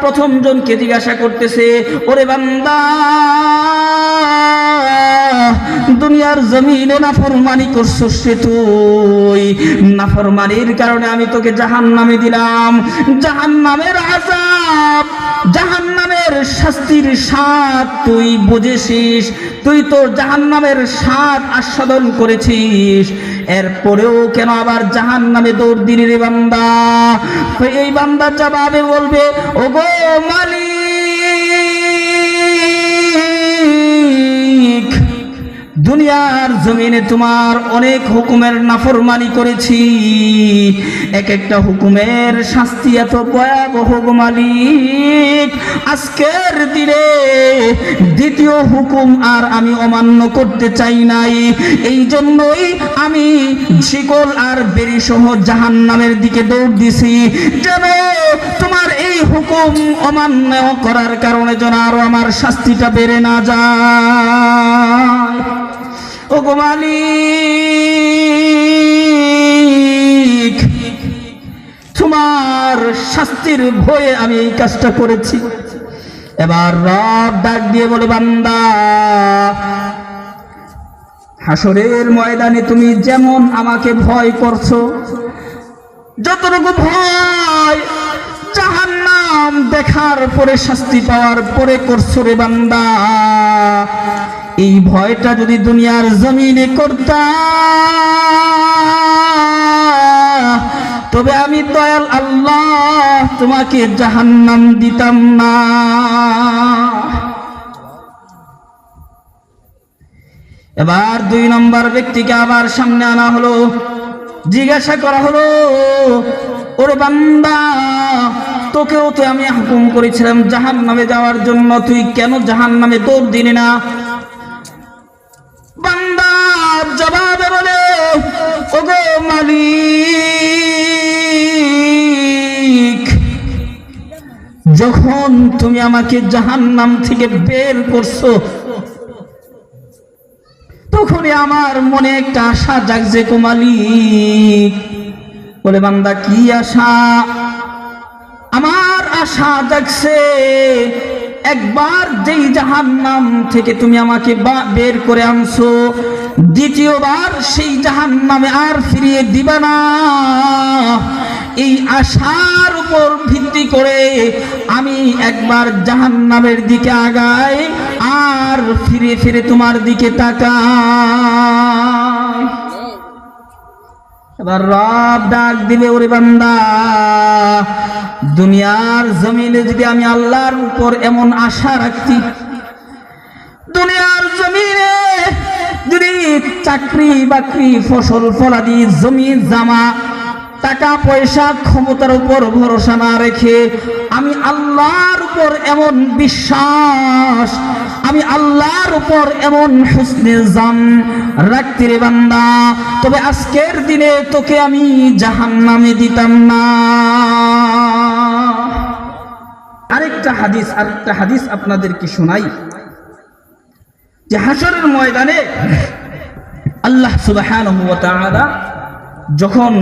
প্রথম জনকে জিজ্ঞাসা করতেছে, ওরে বান্দা, দুনিয়ার জমিনে নাফরমানি করছস রে তুই, নাফরমানির কারণে আমি তোকে জাহান্নামে দিলাম। জাহান্নামের আযাব, জাহান্নামের শাস্তির স্বাদ তুই বুঝেছিস, তুই তো জাহান্নামের স্বাদ আস্বাদন করেছিস, এরপরেও কেন আবার জাহান্নামে দৌড় দিলি রে বান্দা? এই বান্দা জবাবে বলবে, ওগো মালিক, দুনিয়ার জমিনে তোমার অনেক হুকুমের নাফরমানি করেছি, এক একটা হুকুমের শাস্তি এত ভয়াবহ গো মালিক, আজকের দিনে দ্বিতীয় হুকুম আর আমি অমান্য করতে চাই নাই, এই জন্যই আমি শিকল আর বেরি সহ জাহান্নামের দিকে দৌড় দিছি, যেন তোমার এই হুকুম অমান্য করার কারণে যেন আরো আমার শাস্তিটা বেড়ে না যায়। ওগো মালিক, তোমার শাস্তির ভয়ে আমি এই কাজটা করেছি। এবার রব ডাক দিয়ে বলে, বান্দা, হাসরের ময়দানে তুমি যেমন আমাকে ভয় করছো, যতটুকু ভয় জাহান্নাম দেখার পরে শাস্তি পাওয়ার পরে করছো রে বান্দা, এই ভয়টা যদি দুনিয়ার জমিনে করতাম, তবে আমি দয়াল আল্লাহ তোমাকে জাহান্নাম দিতাম না। এবার 2 নম্বর ব্যক্তিকে আবার সামনে আনা হলো, জিজ্ঞাসা করা হলো, ওরে বান্দা, তোকেও তো আমি হুকুম করেছিলাম জাহান্নামে যাওয়ার জন্য, তুই কেন জাহান্নামে দৌড় দিলি না? বান্দা জবাবে বলে, ওগো মালিক, যখন তুমি আমাকে জাহান্নাম থেকে বের করছো, তখনই আমার মনে একটা আশা জাগছে গো মালিক। বলে, বান্দা কি আশা? আমার আশা জাগছে, একবার যেই জাহান্নাম থেকে তুমি আমাকে বের করে আনছো, দ্বিতীয়বার সেই জাহান্নামে আর ফিরিয়ে দিবা না, এই আশার উপর ভিত্তি করে আমি একবার জাহান্নামের দিকে আগাই আর ফিরে ফিরে তোমার দিকে তাকাই। এবার রব ডাক দিবে, ওরে বান্দা, দুনিয়ার জমিনে যদি আমি আল্লাহর উপর এমন আশা রাখতি, দুনিয়ার জমিনে যদি চাকরি বাকরি ফসল ফলাদি জমি জামা টাকা পয়সা ক্ষমতার উপর ভরসা না রেখে আমি আল্লাহর উপর এমন বিশ্বাস, আমি আল্লাহর উপর এমন হুসনে জান রাখতে রে বান্দা, তবে আজকের দিনে তোকে আমি জাহান্নামে দিতাম না। আরেকটা হাদিস আপনাদেরকে শোনাই, যে হাশরের ময়দানে আল্লাহ সুবহানাহু ওয়া তাআলা যখন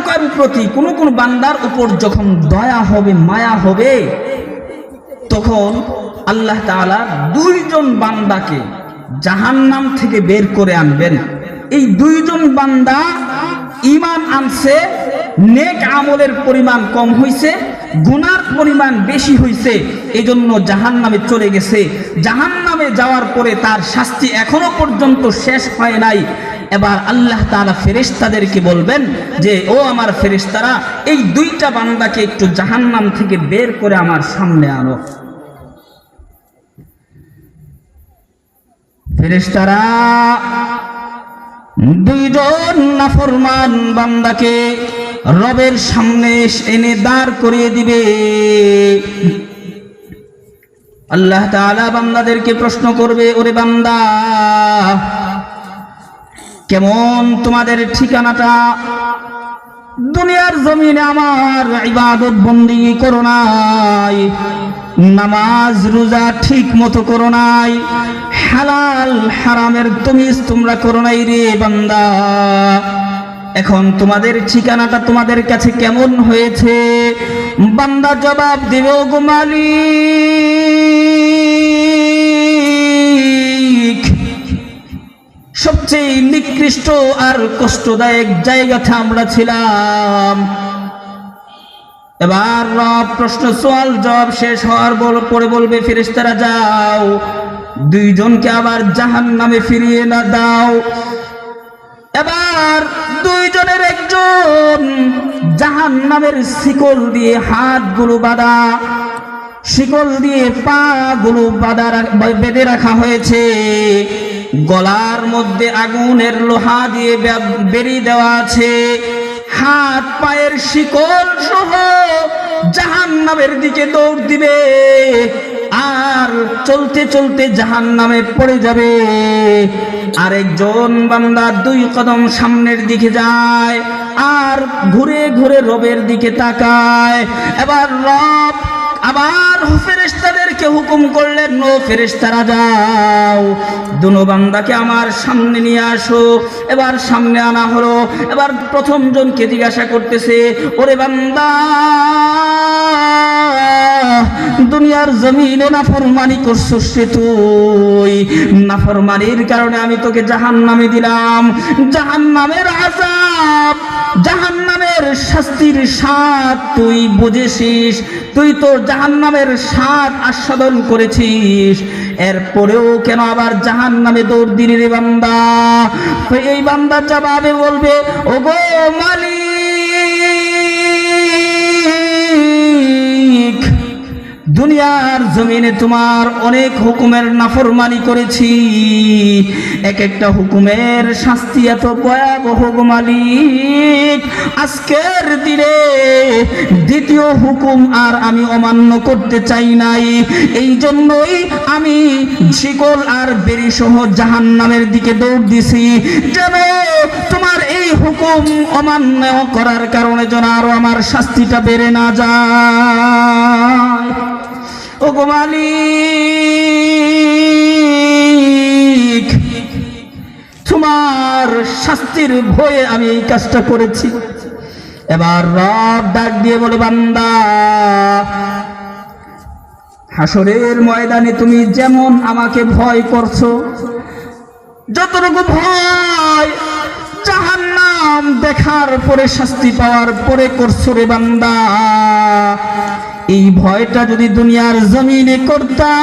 কারো প্রতি কোন বান্দার উপর যখন দয়া হবে, মায়া হবে, তখন আল্লাহ তাআলা 2 জন বান্দাকে জাহান্নাম থেকে বের করে আনবেন। এই 2 জন বান্দা ঈমান আনছে, নেক আমলের পরিমাণ কম হইছে, গুনার পরিমাণ বেশি হইছে, এজন্য জাহান্নামে চলে গেছে। জাহান্নামে যাওয়ার পরে তার শাস্তি এখনো পর্যন্ত শেষ হয় নাই। এবার আল্লাহ তাআলা ফেরেশতাদেরকে বলবেন যে, ও আমার ফেরেশতারা, এই 2টা বান্দাকে একটু জাহান্নাম থেকে বের করে আমার সামনে আনো। ফেরেশতারা 2 জন নাফরমান বান্দাকে রবের সামনে এনে দাঁড় করিয়ে দিবে। আল্লাহ তাআলা বান্দাদেরকে প্রশ্ন করবে, ওরে বান্দা, কেমন তোমাদের ঠিকানাটা? দুনিয়ার জমিনে আমার ইবাদত বন্দেগী করো নাই, নামাজ রোজা ঠিক মতো করো নাই, হালাল হারামের তমিজ তোমরা করো নাই রে বান্দা। এখন তোমাদের ঠিকানাটা তোমাদের কাছে কেমন হয়েছে? বান্দা জবাব দিবে, ও গো মালিক, সবচেয়ে নিকৃষ্ট আর কষ্টদায়ক জায়গাতে আমরা ছিলাম। এবার রব প্রশ্ন সওয়াল জবাব শেষ হওয়ার পরে বলবে, ফেরেশতারা যাও, দুইজনকে আবার জাহান্নামে ফিরিয়ে না দাও। এবার দুইজনের একজন জাহান্নামের শিকল দিয়ে হাতগুলো বাঁধা, শিকল দিয়ে পা গুলো বেঁধে রাখা হয়েছে, গলার মধ্যে আগুনের লোহা দিয়ে বেরিয়ে দেওয়া আছে, হাত পায়ের শিকল সহ জাহান্নামের দিকে দৌড় দিবে আর চলতে চলতে জাহান্নামে পড়ে যাবে। আরেকজন বান্দা 2 কদম সামনের দিকে যায় আর ঘুরে ঘুরে রবের দিকে তাকায়। এবার রব আবার ফেরেশতাদেরকে হুকুম করলেন, নো ফেরেশতারা যাও, দুনো বান্দাকে আমার সামনে নিয়ে আসো। এবার সামনে আনা হলো। এবার প্রথম জনকে জিজ্ঞাসা করতেছে, ওরে বান্দা, দুনিয়ার জমিনে নাফরমানি করছিস রে তুই, নাফরমানির কারণে আমি তোকে জাহান্নামে দিলাম। জাহান্নামের আযাব, জাহান্নামের শাস্তির স্বাদ তুই বুঝেছিস, তুই তো জাহান্নামের স্বাদ আস্বাদন করেছিস, এরপরেও কেন আবার জাহান্নামে দৌড় দিলি রে বান্দা? এই বান্দা জবাবে বলবে, ওগো মালিক, দুনিয়ার জমিনে তোমার অনেক হুকুমের নাফরমানি করেছি, এক একটা হুকুমের শাস্তি এত ভয়াবহ গো মালিক, আজকের দিনে দ্বিতীয় হুকুম আর আমি অমান্য করতে চাই নাই, এই জন্যই আমি শিকল আর বেড়ি সহ জাহান্নামের দিকে দৌড় দিছি, যেন তোমার এই হুকুম অমান্য করার কারণে যেন আরো আমার শাস্তিটা বেড়ে না যায়। ও গো মালিক, তোমার শাস্তির ভয়ে আমি এই কাজটা করেছি। এবার রব ডাক দিয়ে বলে, বান্দা, হাসরের ময়দানে তুমি যেমন আমাকে ভয় করছো, যতটুকু ভয় জাহান্নাম দেখার পরে শাস্তি পাওয়ার পরে করছো রে বান্দা, এই ভয়টা যদি দুনিয়ার জমিনে করতাম,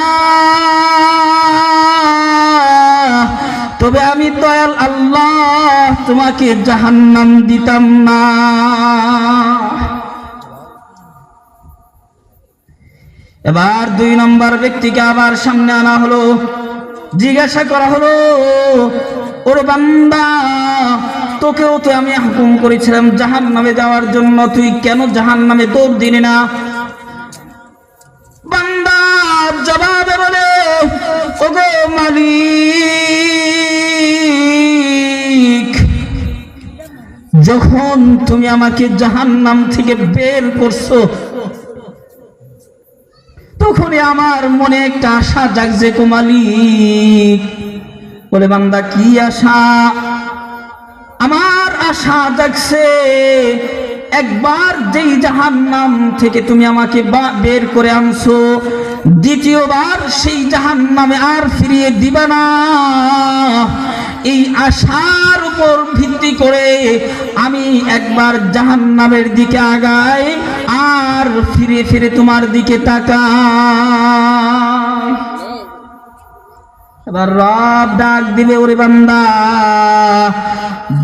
তবে আমি দয়াল আল্লাহ তোমাকে জাহান্নাম দিতাম না। এবার 2 নম্বর ব্যক্তিকে আবার সামনে আনা হলো, জিজ্ঞাসা করা হলো, ওরে বান্দা, তোকেও তো আমি হুকুম করেছিলাম জাহান্নামে যাওয়ার জন্য, তুই কেন জাহান্নামে দৌড় দিলি না? বান্দা জবাবে বলে, ওগো মালিক, যখন তুমি আমাকে জাহান্নাম থেকে বের করছো, তখনই আমার মনে একটা আশা জাগছে গো মালিক। বলে, বান্দা কি আশা? আমার আশা জাগছে, একবার যেই জাহান্নাম থেকে তুমি আমাকে বের করে আনছো, দ্বিতীয়বার সেই জাহান্নামে আর ফিরিয়ে দিবা না। এই আশার উপর ভিত্তি করে আমি একবার জাহান্নামের দিকে আগাই আর ফিরে ফিরে তোমার দিকে তাকাই। এবার রব ডাক দিবে, ওরে বান্দা,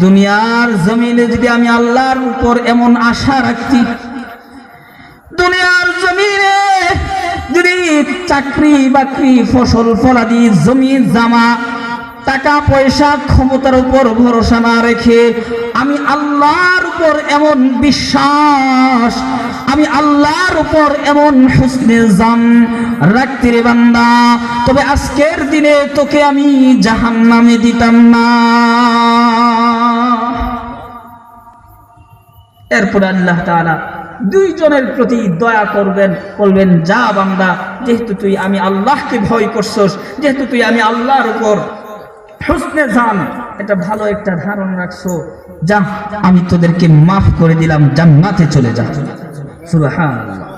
দুনিয়ার জমিনে যদি আমি আল্লাহর উপর এমন আশা রাখতি, দুনিয়ার জমিনে যদি চাকরি বাকরি ফসল ফলাদি জমি জামা টাকা পয়সা ক্ষমতার উপর ভরসা না রেখে আমি আল্লাহর উপর এমন বিশ্বাস, আমি আল্লাহর উপর এমন হুসনে জান রাখতে রে বান্দা, তবে আজকের দিনে তোকে আমি জাহান্নামে দিতাম না। এরপর আল্লাহ তাআলা 2 জনের প্রতি দয়া করবেন, বলবেন, যা বান্দা, যেহেতু তুই আমি আল্লাহকে ভয় করছস, যেহেতু তুই আমি আল্লাহর উপর হুসনে জান, এটা ভালো একটা ধারণা রাখছো, যা আমি তোদেরকে মাফ করে দিলাম, জান্নাতে চলে যা। সুবহানাল্লাহ।